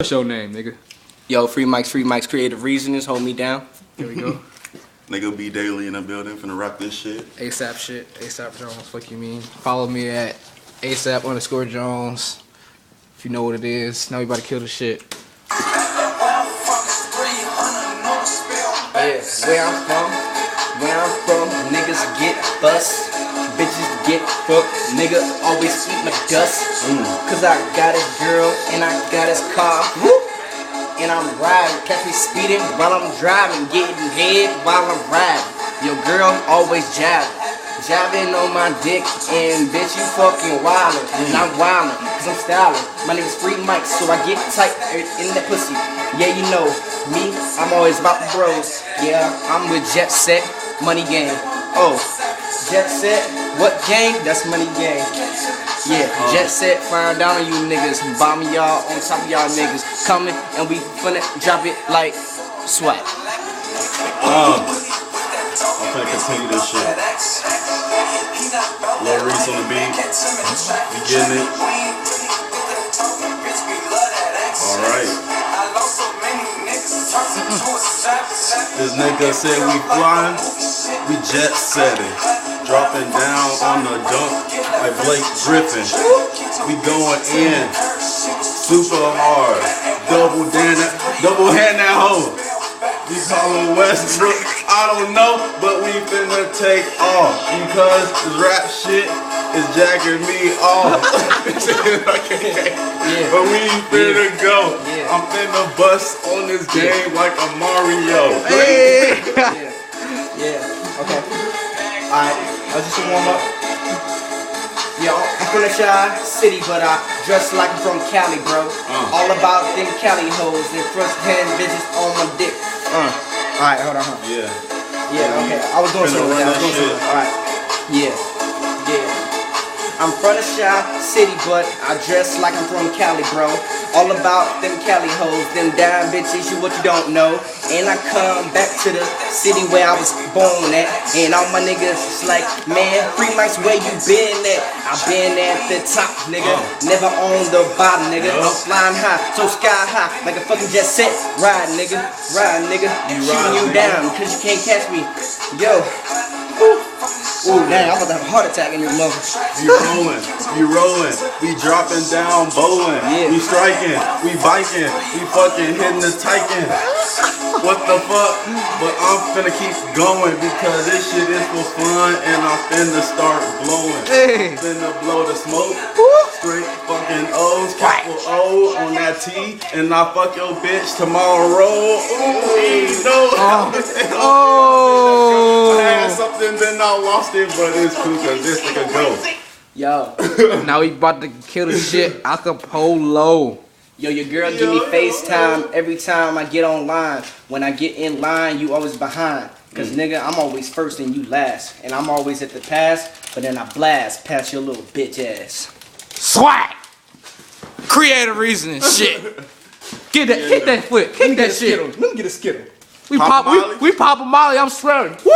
What's your name, nigga? Yo, Free Mike's Creative Reasonings, hold me down. Here we go. Nigga B Daily in the building, finna rock this shit. ASAP shit. ASAP Jones. Fuck you mean? Follow me at ASAP_Jones. If you know what it is. Now we about to kill the shit. Yeah, where I'm from, niggas get bust, bitches get fucked, nigga always eat my dust. Cause I got his girl and I got his car. And I'm riding, catch me speeding while I'm driving, getting head while I'm riding. Your girl always jabbing on my dick, and bitch you fucking wildin'. And I'm wildin', cause I'm styling. My name's Free Mike, so I get tight in that pussy. Yeah, you know me, I'm always about the bros. Yeah, I'm with Jet Set, Money Gang. Oh, Jet Set, what gang? That's Money Gang. Yeah, Jet Set, firing down on you niggas, bombing y'all on top of y'all niggas. Coming and we finna drop it like swag. I'm finna continue this shit. Lil Reese on the beat. We getting it. Alright. This nigga said we flying, we jet setting. Dropping down on the dump like Blake Griffin. We going in super hard. Double hand that hoe. We call him Westbrook. I don't know, but we finna take off because this rap shit is jacking me off. But we finna go. I'm finna bust on this game like a Mario. Hey! Yeah, okay. Alright, that was just a warm up. Yo, I'm from the Shy City, but I dress like I'm from Cali, bro. All about them Cali hoes and first hand bitches on my dick. Alright, hold on. Yeah. Yeah, okay. I was doing something with that. Alright. Yeah. I'm from the Shy City, but I dress like I'm from Cali, bro. All about them Cali hoes, them dime bitches, you what you don't know. And I come back to the city where I was born at. And all my niggas is like, man, Free Mike's where you been at? I been at the top, nigga. Never on the bottom, nigga. I'm flying high, so sky high, like a fucking jet set. Ride, nigga. Shooting you down, cause you can't catch me. Yo. Ooh, damn, I'm about to have a heart attack in this mother. We rolling, we dropping down, bowling, we striking, we biking, we fucking hitting the tyking. What the fuck? But I'm finna keep going because this shit is for fun and I'm finna start blowing. Finna blow the smoke, straight fucking O's, capital O on that T, and I fuck your bitch tomorrow. Ooh, no. I had something, then I lost it, but it's cool cause this nigga go. Yo. Now we about to kill the shit acapulco. Yo, your girl give me FaceTime every time I get online. When I get in line, you always behind. Cause nigga, I'm always first and you last. And I'm always at the pass, but then I blast past your little bitch ass. Swag! Creative reasoning shit. Get that, kick that foot, kick that shit. Let me get a Skittle. We pop a Molly, I'm swearing. Woo!